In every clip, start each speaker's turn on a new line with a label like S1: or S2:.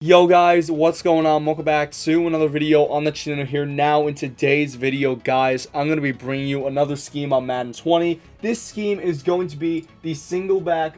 S1: Yo guys, what's going on? Welcome back to another video on the channel here. Now in today's video, guys, I'm going to be bringing you another scheme on Madden 20. This scheme is going to be the single back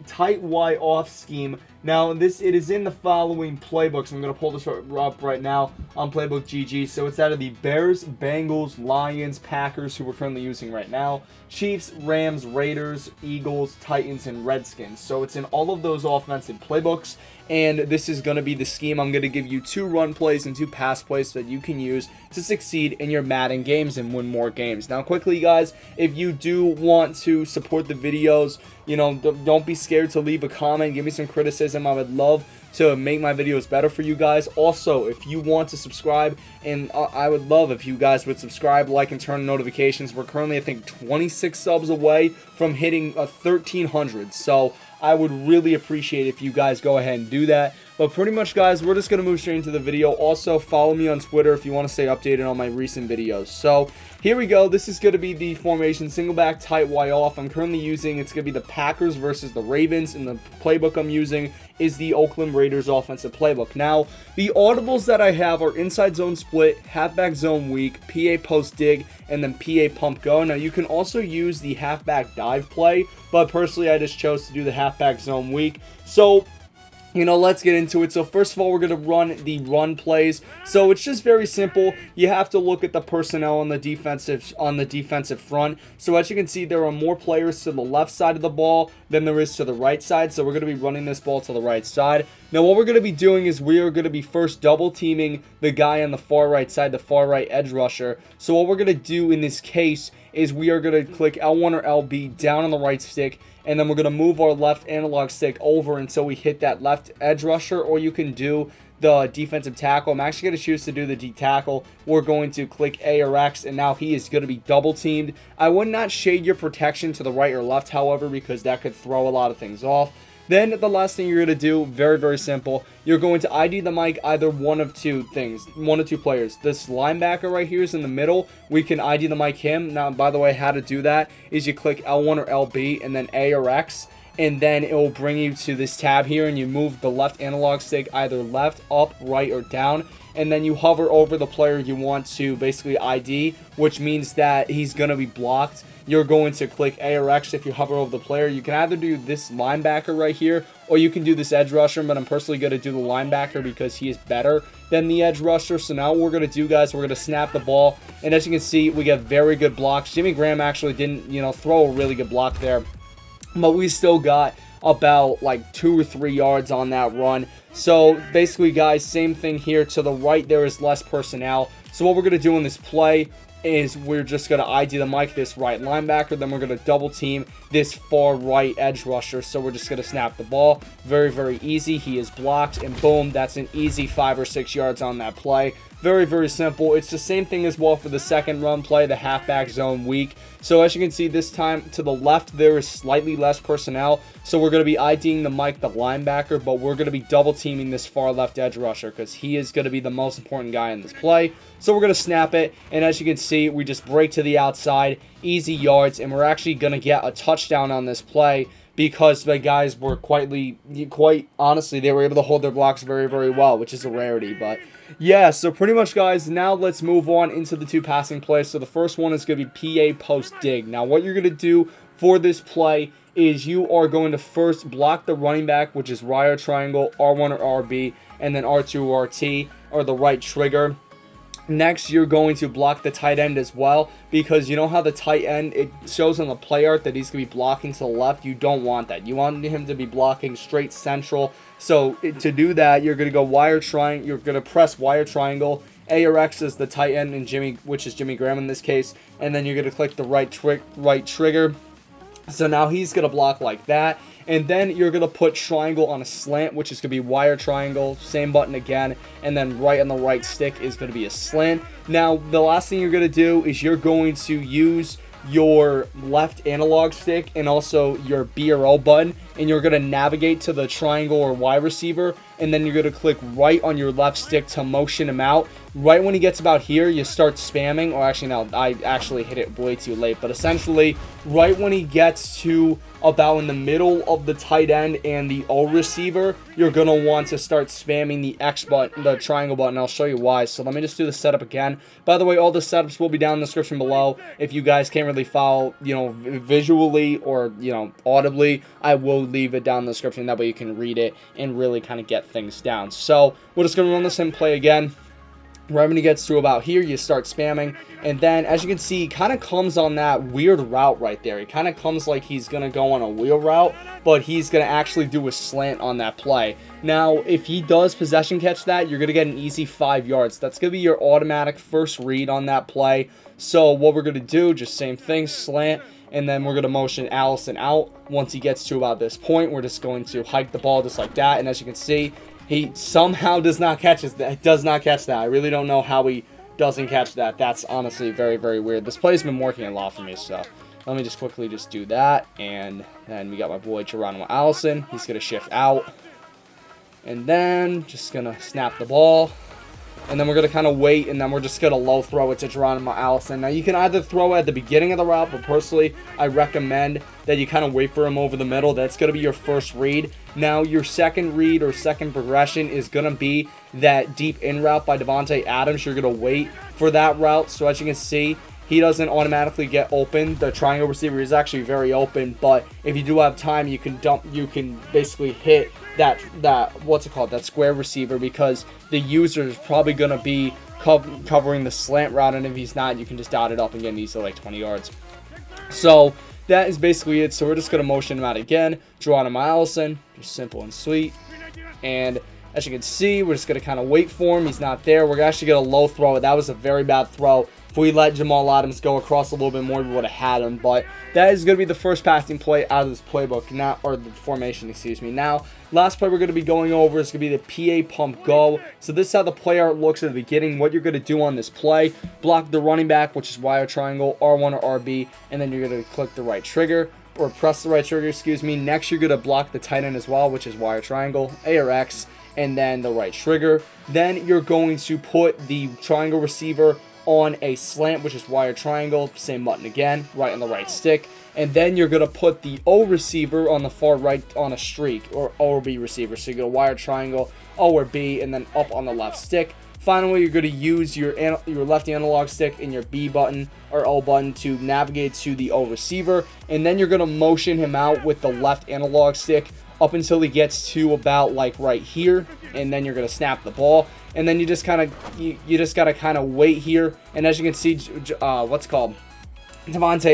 S1: tight Y off scheme. Now it is in the following playbooks. I'm going to pull this up right now on Playbook GG. So it's out of the Bears, Bengals, Lions, Packers, who we're currently using right now, Chiefs, Rams, Raiders, Eagles, Titans, and Redskins. So it's in all of those offensive playbooks. And this is going to be the scheme. I'm going to give you 2 run plays and 2 pass plays that you can use to succeed in your Madden games and win more games. Now, quickly, guys, if you do want to support the videos, you know, don't be scared to leave a comment. Give me some criticism. I would love to make my videos better for you guys. Also, if you want to subscribe, and I would love if you guys would subscribe, like, and turn on notifications. We're currently, I think, 26 subs away from hitting 1,300. So I would really appreciate if you guys go ahead and do that. But pretty much, guys, we're just going to move straight into the video. Also, follow me on Twitter if you want to stay updated on my recent videos. So here we go. This is going to be the formation single back tight Y off. I'm currently using, it's going to be the Packers versus the Ravens, and the playbook I'm using is the Oakland Raiders offensive playbook. Now, the audibles that I have are inside zone split, halfback zone weak, PA post dig, and then PA pump go. Now, you can also use the halfback dive play, but personally, I just chose to do the halfback zone weak. So, you know, let's get into it. So first of all, we're going to run the run plays. So it's just very simple. You have to look at the personnel on the defensive front. So as you can see, there are more players to the left side of the ball than there is to the right side. So we're going to be running this ball to the right side. Now what we're going to be doing is we are going to be first double teaming the guy on the far right side, the far right edge rusher. So what we're going to do in this case is we are going to click L1 or LB down on the right stick, and then we're going to move our left analog stick over until we hit that left edge rusher, or you can do the defensive tackle. I'm actually going to choose to do the D tackle. We're going to click A or X, and now he is going to be double teamed. I would not shade your protection to the right or left, however, because that could throw a lot of things off. Then the last thing you're going to do, very, very simple, you're going to ID the mic either one of two players. This linebacker right here is in the middle. We can ID the mic him. Now, by the way, how to do that is you click L1 or LB and then A or X, and then it will bring you to this tab here, and you move the left analog stick either left, up, right, or down, and then you hover over the player you want to basically ID, which means that he's going to be blocked. You're going to click A or X if you hover over the player. You can either do this linebacker right here, or you can do this edge rusher, but I'm personally going to do the linebacker because he is better than the edge rusher. So now what we're going to do, guys, we're going to snap the ball, and as you can see, we get very good blocks. Jimmy Graham actually didn't, throw a really good block there, but we still got about like 2 or 3 yards on that run. So basically, guys, same thing here. To the right, there is less personnel. So what we're going to do in this play is we're just going to ID the mic this right linebacker, then we're going to double team this far right edge rusher. So we're just going to snap the ball. Very, very easy. He is blocked, and boom, that's an easy 5 or 6 yards on that play. Very, very simple. It's the same thing as well for the second run play, the halfback zone weak. So as you can see, this time to the left, there is slightly less personnel. So we're going to be IDing the mic, the linebacker, but we're going to be double teaming this far left edge rusher because he is going to be the most important guy in this play. So we're going to snap it, and as you can see, we just break to the outside, easy yards, and we're actually going to get a touchdown on this play because the guys were quite honestly, they were able to hold their blocks very, very well, which is a rarity. But yeah, so pretty much, guys, now let's move on into the 2 passing plays. So the first one is going to be PA post dig. Now what you're going to do for this play is you are going to first block the running back, which is Y or triangle, R1 or RB, and then R2 or RT, or the right trigger. Next, you're going to block the tight end as well, because you know how the tight end, it shows on the play art that he's going to be blocking to the left. You don't want that. You want him to be blocking straight central. So to do that, you're going to go Y or triangle. You're going to press Y or triangle. A or X is the tight end, and which is Jimmy Graham in this case, and then you're going to click the right trigger. So now he's going to block like that. And then you're going to put triangle on a slant, which is going to be Y or triangle, same button again, and then right on the right stick is going to be a slant. Now, the last thing you're going to do is you're going to use your left analog stick and also your B or O button, and you're going to navigate to the triangle or Y receiver, and then you're going to click right on your left stick to motion him out. Right when he gets about here, you start spamming, or actually no, I actually hit it way too late, but essentially right when he gets to about in the middle of the tight end and the O receiver, you're going to want to start spamming the X button, the triangle button. I'll show you why. So let me just do the setup again. By the way, all the setups will be down in the description below. If you guys can't really follow, visually or, audibly, I will leave it down in the description. That way you can read it and really kind of get things down. So we're just going to run the same play again. Right when he gets to about here, you start spamming, and then as you can see, he kind of comes on that weird route right there. He kind of comes like he's going to go on a wheel route, but he's going to actually do a slant on that play. Now, if he does possession catch that, you're going to get an easy 5 yards. That's going to be your automatic first read on that play. So what we're going to do, just same thing, slant, and then we're going to motion Allison out. Once he gets to about this point, we're just going to hike the ball just like that, and as you can see, he somehow does not catch that. I really don't know how he doesn't catch that. That's honestly very, very weird. This play's been working a lot for me, so let me just quickly just do that. And then we got my boy Geronimo Allison. He's going to shift out. And then just going to snap the ball. And then we're going to kind of wait, and then we're just going to low throw it to Geronimo Allison. Now, you can either throw it at the beginning of the route, but personally, I recommend that you kind of wait for him over the middle. That's going to be your first read. Now, your second read or second progression is going to be that deep in route by Davante Adams. You're going to wait for that route. So, as you can see, he doesn't automatically get open. The triangle receiver is actually very open, but if you do have time, you can basically hit that that square receiver, because the user is probably going to be covering the slant route, and if he's not, you can just dot it up and get an easy like 20 yards. So that is basically it. So we're just going to motion him out again. Geronimo Allison, just simple and sweet. And as you can see, we're just going to kind of wait for him. He's not there. We're actually going to low throw it. That was a very bad throw. If we let Jamal Adams go across a little bit more, we would have had him. But that is going to be the first passing play out of this playbook, now, or the formation, excuse me. Now, last play we're going to be going over is going to be the PA pump go. So this is how the play art looks at the beginning. What you're going to do on this play: block the running back, which is Y or triangle, R1 or RB, and then you're going to click the right trigger, or press the right trigger, excuse me. Next, you're going to block the tight end as well, which is Y or triangle, A or X, and then the right trigger. Then you're going to put the triangle receiver on a slant, which is Y or triangle, same button again, right on the right stick. And then you're going to put the O receiver on the far right on a streak, or O or B receiver. So you go Y or triangle, O or B, and then up on the left stick. Finally, you're going to use your left analog stick and your B button or O button to navigate to the O receiver. And then you're going to motion him out with the left analog stick up until he gets to about like right here, and then you're going to snap the ball. And then you just kind of you just got to kind of wait here. And as you can see, Davante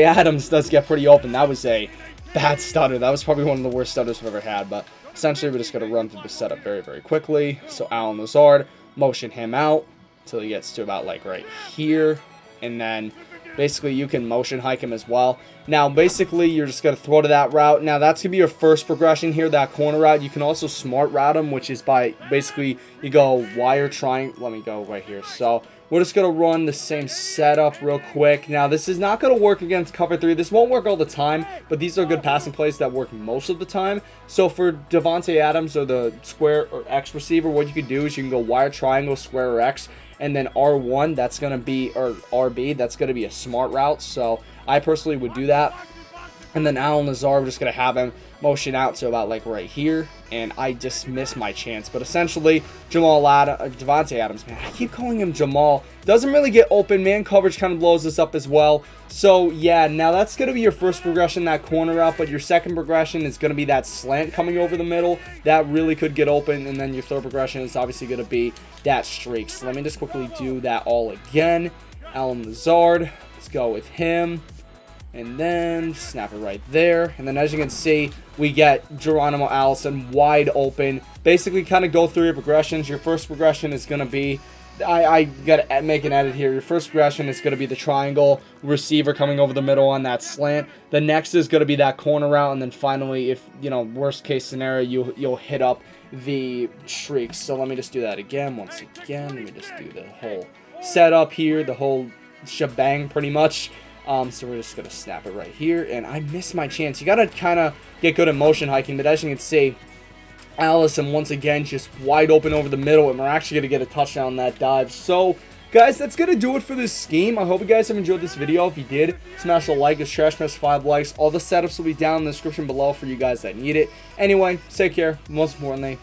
S1: Adams does get pretty open. That was a bad stutter. That was probably one of the worst stutters I've ever had. But essentially, we're just going to run through the setup very, very quickly. So Allen Lazard, motion him out until he gets to about like right here, and then basically you can motion hike him as well. Now basically you're just going to throw to that route. Now that's going to be your first progression here, that corner route. You can also smart route him, which is by basically you go wire triangle. Let me go right here. So we're just going to run the same setup real quick. Now this is not going to work against cover 3. This won't work all the time, but these are good passing plays that work most of the time. So for Davante Adams or the square or X receiver, what you can do is you can go wire triangle, square or X, and then R1, that's going to be, or RB, that's going to be a smart route. So I personally would do that. And then Allen Lazard, we're just going to have him motion out to about like right here. And I just missed my chance. But essentially, Davante Adams, man, I keep calling him Jamal. Doesn't really get open. Man coverage kind of blows this up as well. So yeah, now that's going to be your first progression, that corner route. But your second progression is going to be that slant coming over the middle. That really could get open. And then your third progression is obviously going to be that streak. So let me just quickly do that all again. Allen Lazard, let's go with him. And then snap it right there. And then as you can see, we get Geronimo Allison wide open. Basically kind of go through your progressions. Your first progression is going to be, I got to make an edit here. Your first progression is going to be the triangle receiver coming over the middle on that slant. The next is going to be that corner route. And then finally, if, worst case scenario, you'll hit up the streaks. So let me just do that again. Once again, let me just do the whole setup here, the whole shebang pretty much. So we're just going to snap it right here. And I missed my chance. You got to kind of get good at motion hiking. But as you can see, Allison once again just wide open over the middle. And we're actually going to get a touchdown on that dive. So, guys, that's going to do it for this scheme. I hope you guys have enjoyed this video. If you did, smash a like. It's trash mess 5 likes. All the setups will be down in the description below for you guys that need it. Anyway, take care. Most importantly,